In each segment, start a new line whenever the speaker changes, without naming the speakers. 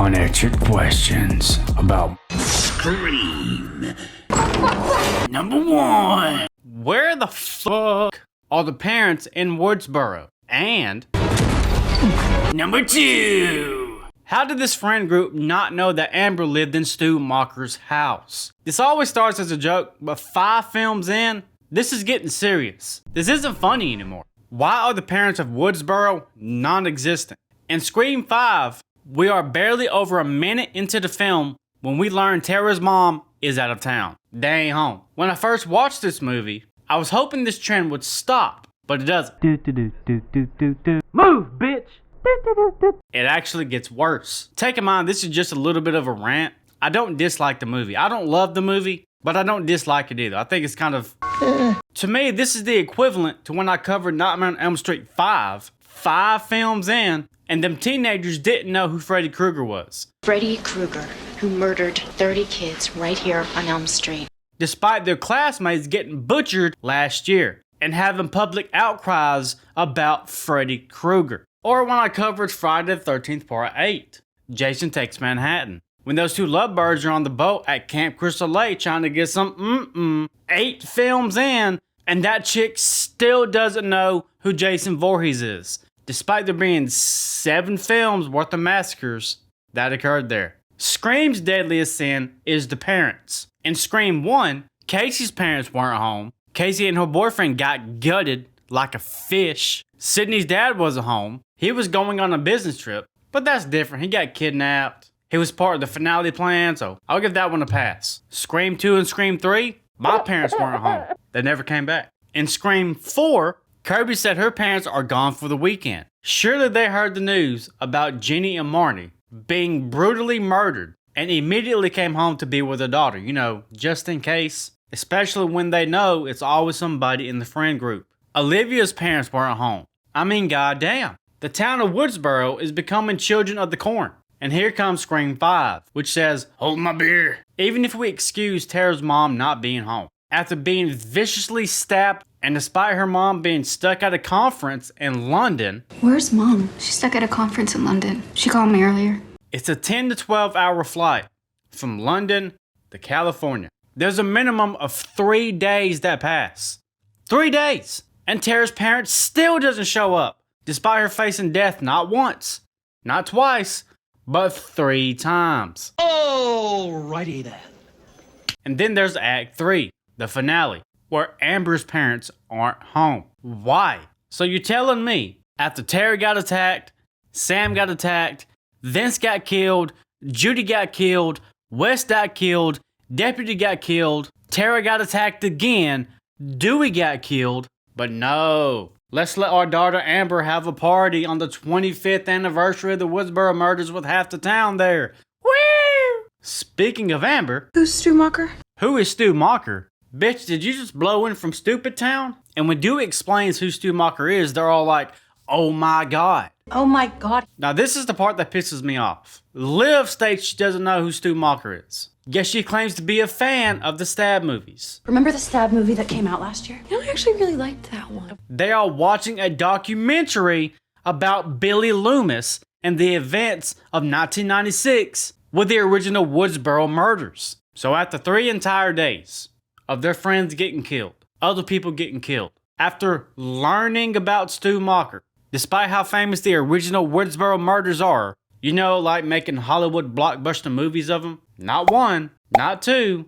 unanswered questions about Scream. Number 1.
Where the fuck are the parents in Woodsboro? And
Number 2.
how did this friend group not know that Amber lived in Stu Macher's house? This always starts as a joke, but 5 films in, this is getting serious. This isn't funny anymore. Why are the parents of Woodsboro non-existent? In Scream 5, we are barely over a minute into the film when we learn Tara's mom is out of town. They ain't home. When I first watched this movie, I was hoping this trend would stop, but it doesn't. Move, bitch! It actually gets worse. Take in mind, this is just a little bit of a rant. I don't dislike the movie. I don't love the movie, but I don't dislike it either. I think it's kind of... To me, this is the equivalent to when I covered Nightmare on Elm Street 5. 5 films in, and them teenagers didn't know who Freddy Krueger was.
Freddy Krueger, who murdered 30 kids right here on Elm Street.
Despite their classmates getting butchered last year and having public outcries about Freddy Krueger. Or when I covered Friday the 13th Part 8, Jason Takes Manhattan. When those 2 lovebirds are on the boat at Camp Crystal Lake trying to get some 8 films in, and that chick still doesn't know who Jason Voorhees is, despite there being 7 films worth of massacres that occurred there. Scream's deadliest sin is the parents. In Scream 1, Casey's parents weren't home. Casey and her boyfriend got gutted like a fish. Sydney's dad wasn't home. He was going on a business trip, but that's different. He got kidnapped. He was part of the finale plan, so I'll give that one a pass. Scream 2 and Scream 3, my parents weren't home. They never came back. In Scream 4, Kirby said her parents are gone for the weekend. Surely they heard the news about Jenny and Marnie being brutally murdered and immediately came home to be with their daughter, you know, just in case. Especially when they know it's always somebody in the friend group. Olivia's parents weren't home. I mean, goddamn. The town of Woodsboro is becoming children of the corn. And here comes Scream 5, which says, hold my beer. Even if we excuse Tara's mom not being home. After being viciously stabbed and despite her mom being stuck at a conference in London.
Where's Mom? She's stuck at a conference in London. She called me earlier.
It's a 10 to 12 hour flight from London to California. There's a minimum of 3 days that pass. 3 days! And Tara's parents still doesn't show up, despite her facing death not once, not twice, but 3 times.
Alrighty then.
And then there's Act 3, the finale, where Amber's parents aren't home. Why? So you're telling me, after Tara got attacked, Sam got attacked, Vince got killed, Judy got killed, Wes got killed, Deputy got killed, Tara got attacked again, Dewey got killed, but no. Let's let our daughter Amber have a party on the 25th anniversary of the Woodsboro murders with half the town there. Woo! Speaking of Amber.
Who's Stu Macher?
Who is Stu Macher? Bitch, did you just blow in from Stupid Town? And when Dewey explains who Stu Macher is, they're all like, oh my god.
Oh my god.
Now this is the part that pisses me off. Liv states she doesn't know who Stu Macher is. Yet she claims to be a fan of the Stab movies.
Remember the Stab movie that came out last year? You know, I actually really liked that one.
They are watching a documentary about Billy Loomis and the events of 1996 with the original Woodsboro murders. So after 3 entire days of their friends getting killed, other people getting killed, after learning about Stu Macher, despite how famous the original Woodsboro murders are, you know, like making Hollywood blockbuster movies of them, not 1, not 2,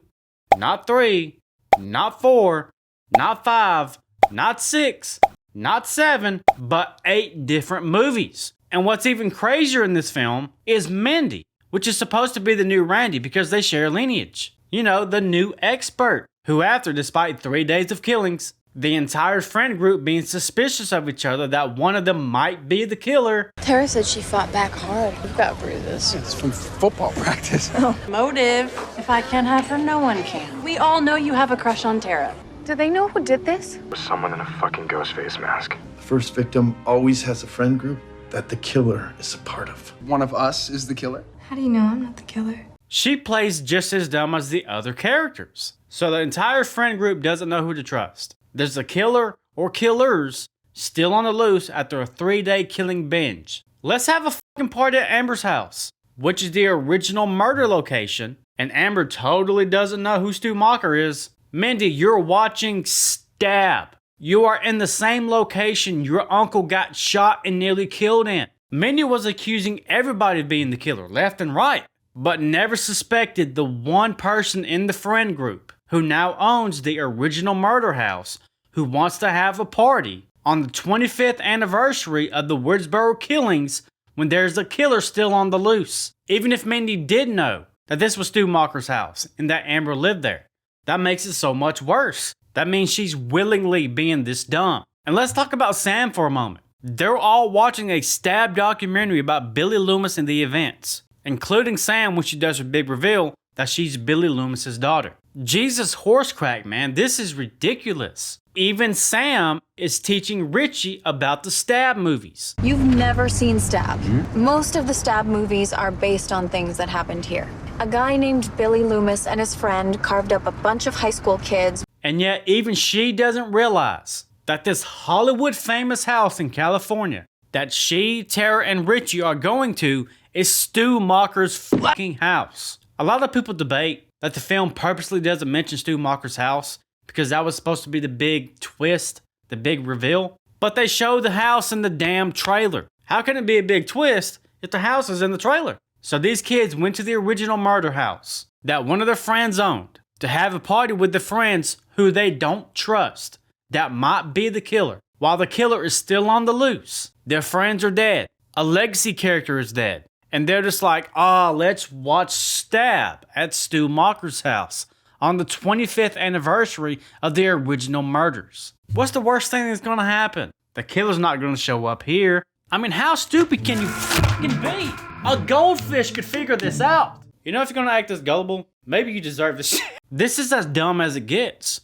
not 3, not 4, not 5, not 6, not 7, but 8 different movies. And what's even crazier in this film is Mindy, which is supposed to be the new Randy because they share lineage. You know, the new expert, who after, despite 3 days of killings, the entire friend group being suspicious of each other that one of them might be the killer.
Tara said she fought back hard. We've got bruises.
It's from football practice.
Motive. If I can't have her, no one can. We all know you have a crush on Tara.
Do they know who did this?
Someone in a fucking ghost face mask.
The first victim always has a friend group that the killer is a part of.
One of us is the killer.
How do you know I'm not the killer?
She plays just as dumb as the other characters. So the entire friend group doesn't know who to trust. There's a killer or killers still on the loose after a 3-day killing binge. Let's have a fucking party at Amber's house. which is the original murder location, and Amber totally doesn't know who Stu Macher is. Mindy, you're watching Stab. You are in the same location your uncle got shot and nearly killed in. Mindy was accusing everybody of being the killer, left and right, but never suspected the one person in the friend group who now owns the original murder house, who wants to have a party on the 25th anniversary of the Woodsboro killings when there's a killer still on the loose. Even if Mindy did know that this was Stu Macher's house and that Amber lived there, that makes it so much worse. That means she's willingly being this dumb. And let's talk about Sam for a moment. They're all watching a Stab documentary about Billy Loomis and the events, including Sam when she does her big reveal that she's Billy Loomis's daughter. Jesus horse crack, man, this is ridiculous. Even Sam is teaching Richie about the Stab movies.
You've never seen Stab. Most of the Stab movies are based on things that happened here. A guy named Billy Loomis and his friend carved up a bunch of high school kids.
And yet even she doesn't realize that this Hollywood famous house in California that she, Tara, and Richie are going to is Stu Macher's fucking house. A lot of people debate that the film purposely doesn't mention Stu Macher's house because that was supposed to be the big twist, the big reveal. But they show the house in the damn trailer. How can it be a big twist if the house is in the trailer? So these kids went to the original murder house that one of their friends owned to have a party with the friends who they don't trust that might be the killer, while the killer is still on the loose. Their friends are dead. A legacy character is dead. And they're just like, let's watch Stab at Stu Macher's house on the 25th anniversary of the original murders. What's the worst thing that's gonna happen? The killer's not gonna show up here. I mean, how stupid can you fucking be? A goldfish could figure this out. You know, if you're gonna act this gullible, maybe you deserve this shit. This is as dumb as it gets.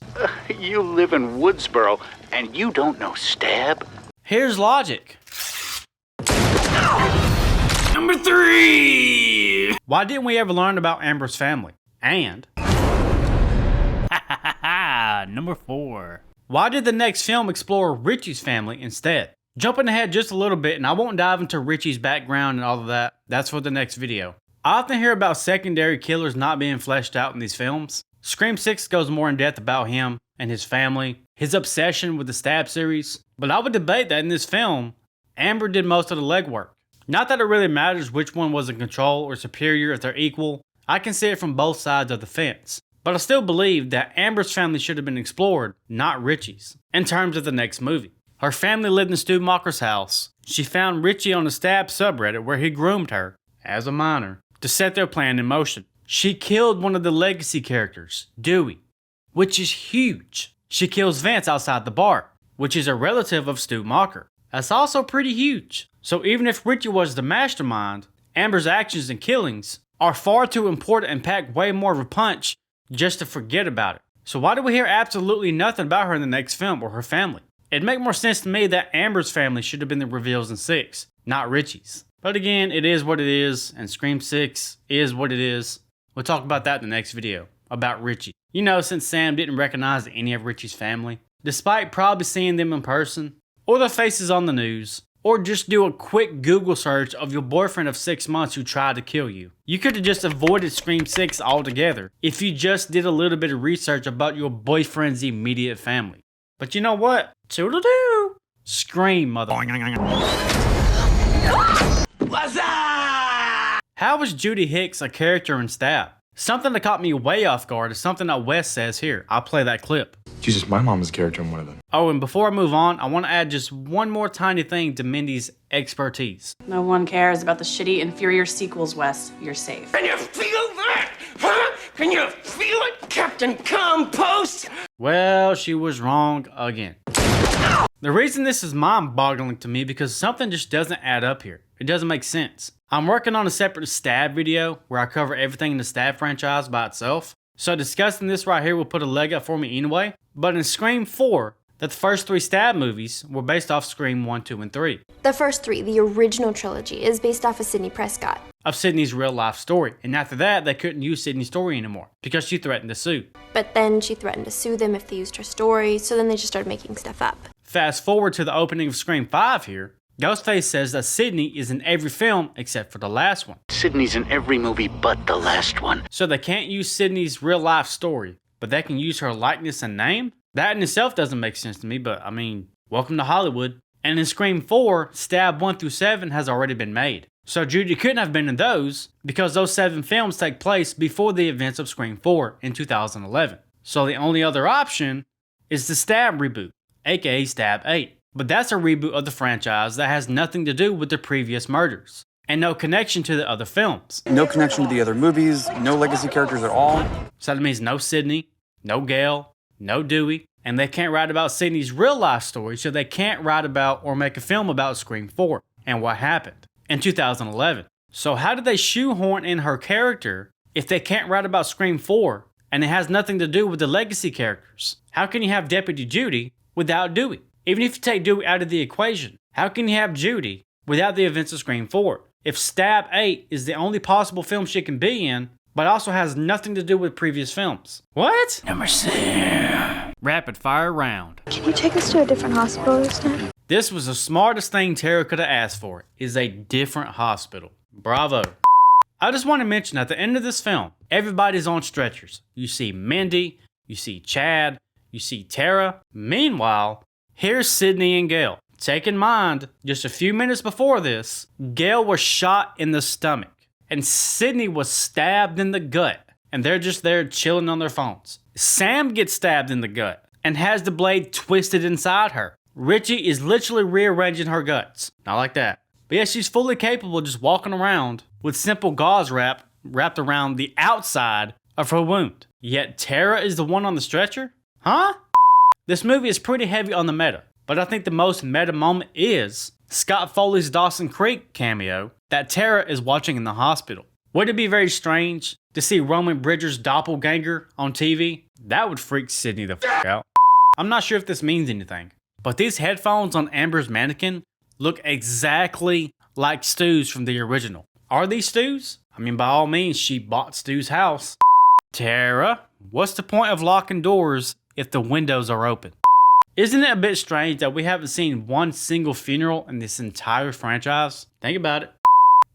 You live in Woodsboro and you don't know Stab?
Here's logic.
Number 3!
Why didn't we ever learn about Amber's family? And
Number 4.
why did the next film explore Richie's family instead? Jumping ahead just a little bit, and I won't dive into Richie's background and all of that. That's for the next video. I often hear about secondary killers not being fleshed out in these films. Scream 6 goes more in depth about him and his family, his obsession with the Stab series. But I would debate that in this film, Amber did most of the legwork. Not that it really matters which one was in control or superior if they're equal. I can see it from both sides of the fence. But I still believe that Amber's family should have been explored, not Richie's, in terms of the next movie. Her family lived in Stu Macher's house. She found Richie on the Stab subreddit where he groomed her, as a minor, to set their plan in motion. She killed one of the legacy characters, Dewey, which is huge. She kills Vince outside the bar, which is a relative of Stu Macher. That's also pretty huge. So even if Richie was the mastermind, Amber's actions and killings are far too important and pack way more of a punch just to forget about it. So why do we hear absolutely nothing about her in the next film or her family? It'd make more sense to me that Amber's family should have been the reveals in 6, not Richie's. But again, it is what it is, and Scream 6 is what it is. We'll talk about that in the next video, about Richie. You know, since Sam didn't recognize any of Richie's family, despite probably seeing them in person, or their faces on the news, or just do a quick Google search of your boyfriend of 6 months who tried to kill you. You could have just avoided Scream 6 altogether if you just did a little bit of research about your boyfriend's immediate family. But you know what? Toodle-doo! Scream, mother. How was Judy Hicks a character in Stab? Something that caught me way off guard is something that Wes says here. I'll play that clip.
Jesus, my mom is a character in one of them.
Oh, and before I move on, I want to add just one more tiny thing to Mindy's expertise.
No one cares about the shitty, inferior sequels, Wes. You're safe.
Can you feel that? Huh? Can you feel it, Captain Compost?
Well, she was wrong again. The reason this is mind-boggling to me because something just doesn't add up here. It doesn't make sense. I'm working on a separate Stab video where I cover everything in the Stab franchise by itself. So discussing this right here will put a leg up for me anyway. But in Scream 4, that the first 3 Stab movies were based off Scream 1, 2, and 3.
The first 3, the original trilogy, is based off of Sidney Prescott.
Of Sydney's real life story. And after that, they couldn't use Sydney's story anymore because she threatened to sue.
But then she threatened to sue them if they used her story, so then they just started making stuff up.
Fast forward to the opening of Scream 5 here. Ghostface says that Sidney is in every film except for the last one.
Sidney's in every movie but the last one.
So they can't use Sidney's real life story, but they can use her likeness and name? That in itself doesn't make sense to me, but I mean, welcome to Hollywood. And in Scream 4, Stab 1 through 7 has already been made. So Judy couldn't have been in those because those 7 films take place before the events of Scream 4 in 2011. So the only other option is the Stab reboot, aka Stab 8. But that's a reboot of the franchise that has nothing to do with the previous murders, and no connection to the other films.
No connection to the other movies, no legacy characters at all.
So that means no Sidney, no Gail, no Dewey, and they can't write about Sidney's real life story, so they can't write about or make a film about Scream 4 and what happened in 2011. So how did they shoehorn in her character if they can't write about Scream 4 and it has nothing to do with the legacy characters? How can you have Deputy Judy without Dewey? Even if you take Dewey out of the equation, how can you have Judy without the events of Scream 4? If Stab 8 is the only possible film she can be in, but also has nothing to do with previous films. What?
Number 6.
Rapid fire round.
Can you take us to a different hospital this time?
This was the smartest thing Tara could have asked for, is a different hospital. Bravo. I just want to mention at the end of this film, everybody's on stretchers. You see Mindy, you see Chad, you see Tara. Meanwhile, here's Sidney and Gail. Take in mind, just a few minutes before this, Gail was shot in the stomach, and Sidney was stabbed in the gut, and they're just there chilling on their phones. Sam gets stabbed in the gut, and has the blade twisted inside her. Richie is literally rearranging her guts. Not like that. But yeah, she's fully capable of just walking around with simple gauze wrapped around the outside of her wound. Yet Tara is the one on the stretcher? Huh? This movie is pretty heavy on the meta, but I think the most meta moment is Scott Foley's Dawson Creek cameo that Tara is watching in the hospital. Would it be very strange to see Roman Bridger's doppelganger on TV? That would freak Sidney the f out. I'm not sure if this means anything, but these headphones on Amber's mannequin look exactly like Stu's from the original. Are these Stu's? I mean, by all means, she bought Stu's house. Tara, what's the point of locking doors if the windows are open? Isn't it a bit strange that we haven't seen one single funeral in this entire franchise? Think about it.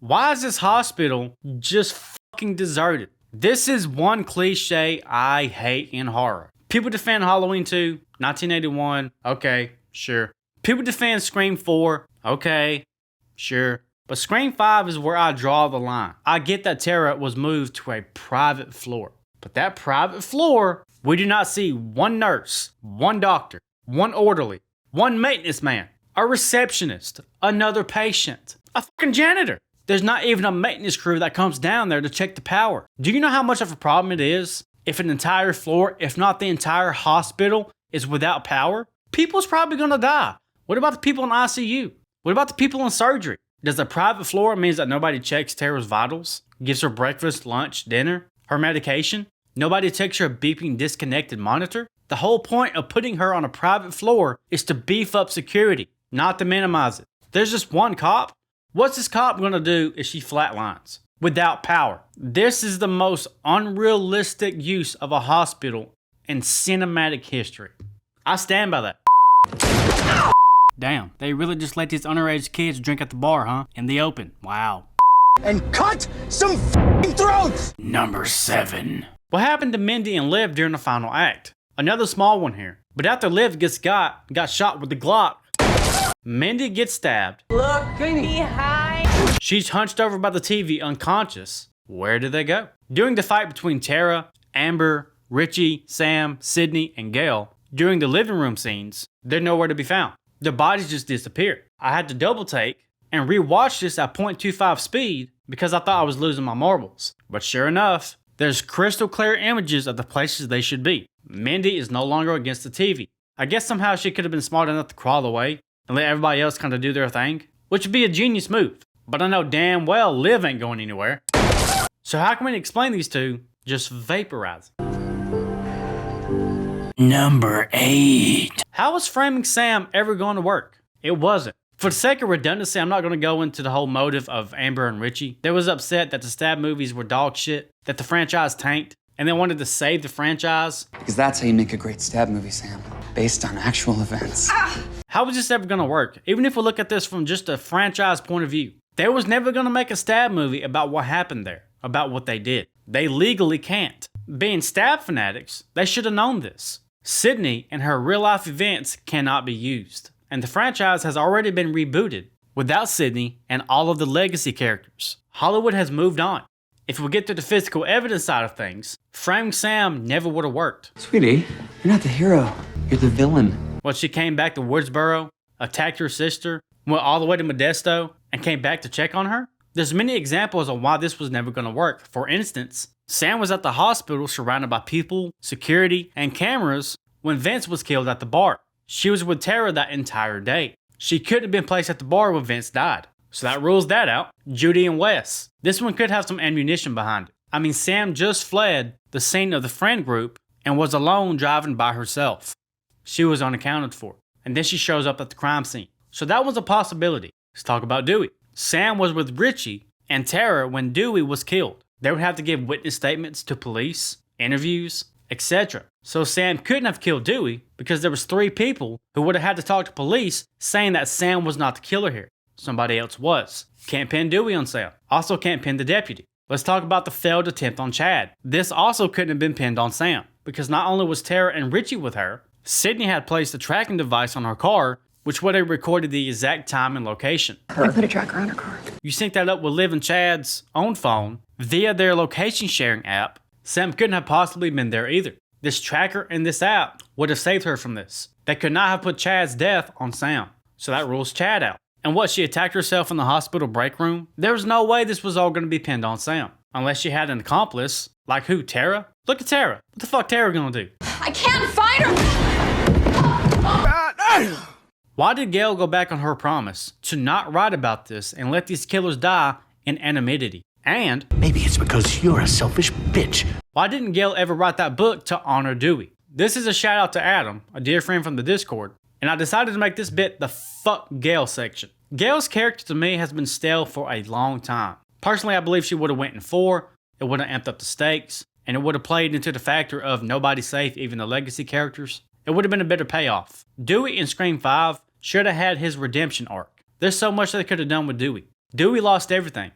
Why is this hospital just fucking deserted? This is one cliche I hate in horror. People defend Halloween 2, 1981, okay, sure. People defend Scream 4, okay, sure. But Scream 5 is where I draw the line. I get that Tara was moved to a private floor. But that private floor, we do not see one nurse, one doctor, one orderly, one maintenance man, a receptionist, another patient, a fucking janitor. There's not even a maintenance crew that comes down there to check the power. Do you know how much of a problem it is if an entire floor, if not the entire hospital, is without power? People's probably gonna die. What about the people in ICU? What about the people in surgery? Does the private floor mean that nobody checks Tara's vitals, gives her breakfast, lunch, dinner, her medication? Nobody takes her beeping disconnected monitor? The whole point of putting her on a private floor is to beef up security, not to minimize it. There's just one cop. What's this cop gonna do if she flatlines? Without power. This is the most unrealistic use of a hospital in cinematic history. I stand by that. Damn, they really just let these underage kids drink at the bar, huh? In the open. Wow.
And cut some f***ing throats!
Number 7. What happened to Mindy and Liv during the final act? Another small one here. But after Liv got shot with the Glock, Mindy gets stabbed.
Look behind.
She's hunched over by the TV unconscious. Where did they go? During the fight between Tara, Amber, Richie, Sam, Sidney, and Gail, during the living room scenes, they're nowhere to be found. Their bodies just disappeared. I had to double take and rewatch this at 0.25 speed because I thought I was losing my marbles. But sure enough, there's crystal clear images of the places they should be. Mindy is no longer against the TV. I guess somehow she could have been smart enough to crawl away and let everybody else kind of do their thing, which would be a genius move. But I know damn well Liv ain't going anywhere. So how can we explain these two just vaporizing?
Number 8.
How was framing Sam ever going to work? It wasn't. For the sake of redundancy, I'm not going to go into the whole motive of Amber and Richie. They was upset that the Stab movies were dog shit, that the franchise tanked, and they wanted to save the franchise.
Because that's how you make a great Stab movie, Sam. Based on actual events.
How was this ever gonna work? Even if we look at this from just a franchise point of view, they was never gonna make a stab movie about what happened there, about what they did. They legally can't. Being stab fanatics, they should have known this. Sydney and her real life events cannot be used, and the franchise has already been rebooted without Sydney and all of the legacy characters. Hollywood has moved on. If we get to the physical evidence side of things, framing Sam never would have worked.
Sweetie, you're not the hero. You're the villain.
When she came back to Woodsboro, attacked her sister, went all the way to Modesto, and came back to check on her, there's many examples on why this was never going to work. For instance, Sam was at the hospital surrounded by people, security, and cameras when Vince was killed at the bar. She was with Tara that entire day. She couldn't have been placed at the bar when Vince died. So that rules that out. Judy and Wes. This one could have some ammunition behind it. I mean, Sam just fled the scene of the friend group and was alone driving by herself. She was unaccounted for. And then she shows up at the crime scene. So that was a possibility. Let's talk about Dewey. Sam was with Richie and Tara when Dewey was killed. They would have to give witness statements to police, interviews, etc. So Sam couldn't have killed Dewey because there was 3 people who would have had to talk to police saying that Sam was not the killer here. Somebody else was. Can't pin Dewey on Sam. Also can't pin the deputy. Let's talk about the failed attempt on Chad. This also couldn't have been pinned on Sam because not only was Tara and Richie with her, Sydney had placed a tracking device on her car which would have recorded the exact time and location.
I put a tracker on her car.
You sync that up with Liv and Chad's own phone via their location sharing app, Sam couldn't have possibly been there either. This tracker and this app would have saved her from this. They could not have put Chad's death on Sam, so that rules Chad out. And what, she attacked herself in the hospital break room? There's no way this was all going to be pinned on Sam. Unless she had an accomplice. Like who, Tara? Look at Tara. What the fuck Tara gonna do?
I can't find her!
Why did Gail go back on her promise to not write about this and let these killers die in anonymity? And
Maybe it's because you're a selfish bitch.
why didn't Gail ever write that book to honor Dewey? This is a shout out to Adam, a dear friend from the Discord, and I decided to make this bit the fuck Gail section. Gail's character to me has been stale for a long time. Personally, I believe she would have went in 4, it would have amped up the stakes, and it would have played into the factor of nobody's safe, even the legacy characters. It would have been a better payoff. Dewey in Scream 5 should have had his redemption arc. There's so much they could have done with Dewey. Dewey lost everything.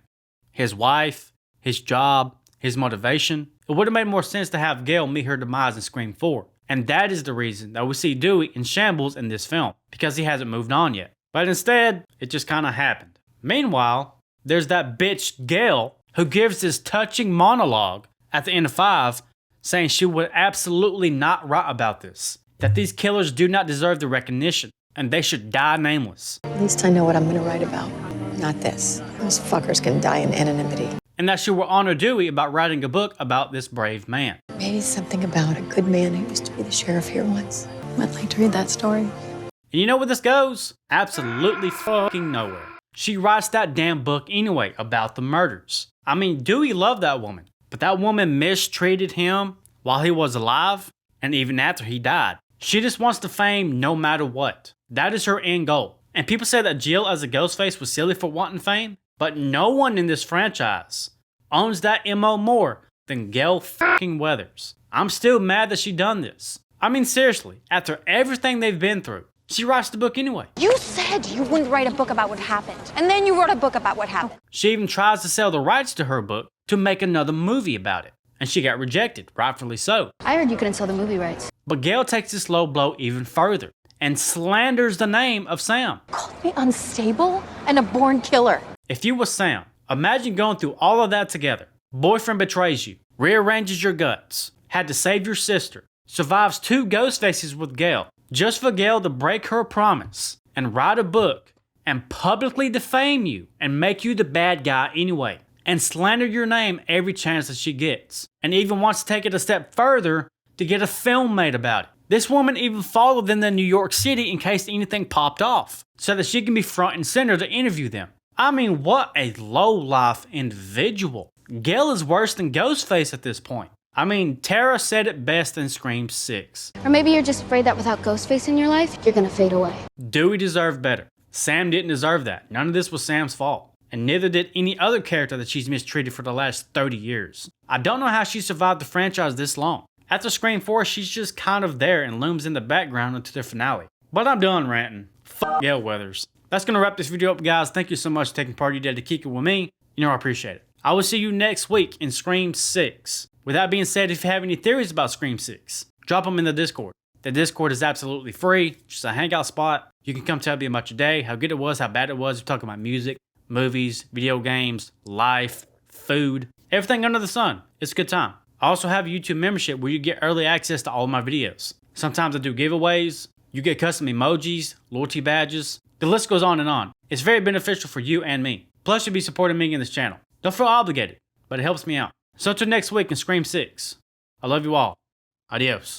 His wife, his job, his motivation. It would have made more sense to have Gail meet her demise in Scream 4. And that is the reason that we see Dewey in shambles in this film, because he hasn't moved on yet. But instead, it just kinda happened. Meanwhile, there's that bitch Gail who gives this touching monologue at the end of 5 saying she would absolutely not write about this. That these killers do not deserve the recognition and they should die nameless.
At least I know what I'm gonna write about. Not this. Those fuckers can die in anonymity.
And that she will honor Dewey about writing a book about this brave man.
Maybe something about a good man who used to be the sheriff here once. I'd like to read that story.
And you know where this goes? Absolutely fucking nowhere. She writes that damn book anyway about the murders. I mean, Dewey loved that woman, but that woman mistreated him while he was alive and even after he died. She just wants the fame no matter what. That is her end goal. And people say that Jill as a Ghostface was silly for wanting fame, but no one in this franchise owns that MO more than Gail fucking Weathers. I'm still mad that she done this. I mean, seriously, after everything they've been through, she writes the book anyway.
You said you wouldn't write a book about what happened, and then you wrote a book about what happened.
She even tries to sell the rights to her book to make another movie about it, and she got rejected, rightfully so.
I heard you couldn't sell the movie rights.
But Gail takes this low blow even further and slanders the name of Sam.
Called me unstable and a born killer.
If you was Sam, imagine going through all of that together. Boyfriend betrays you, rearranges your guts, had to save your sister, survives 2 ghost faces with Gail, just for Gail to break her promise and write a book and publicly defame you and make you the bad guy anyway, and slander your name every chance that she gets, and even wants to take it a step further to get a film made about it. This woman even followed them to New York City in case anything popped off, so that she can be front and center to interview them. I mean, what a low-life individual. Gail is worse than Ghostface at this point. I mean, Tara said it best in Scream 6.
Or maybe you're just afraid that without Ghostface in your life, you're gonna fade away.
Dewey deserved better. Sam didn't deserve that. None of this was Sam's fault. And neither did any other character that she's mistreated for the last 30 years. I don't know how she survived the franchise this long. After Scream 4, she's just kind of there and looms in the background until the finale. But I'm done ranting. Gail Weathers. That's going to wrap this video up, guys. Thank you so much for taking part of your day to kick it with me. You know I appreciate it. I will see you next week in Scream 6. With that being said, if you have any theories about Scream 6, drop them in the Discord. The Discord is absolutely free, just a hangout spot. You can come tell me about your day, how good it was, how bad it was. We're talking about music, movies, video games, life, food, everything under the sun. It's a good time. I also have a YouTube membership where you get early access to all of my videos. Sometimes I do giveaways. You get custom emojis, loyalty badges. The list goes on and on. It's very beneficial for you and me. Plus, you'll be supporting me in this channel. Don't feel obligated, but it helps me out. So until next week in Scream 6, I love you all. Adios.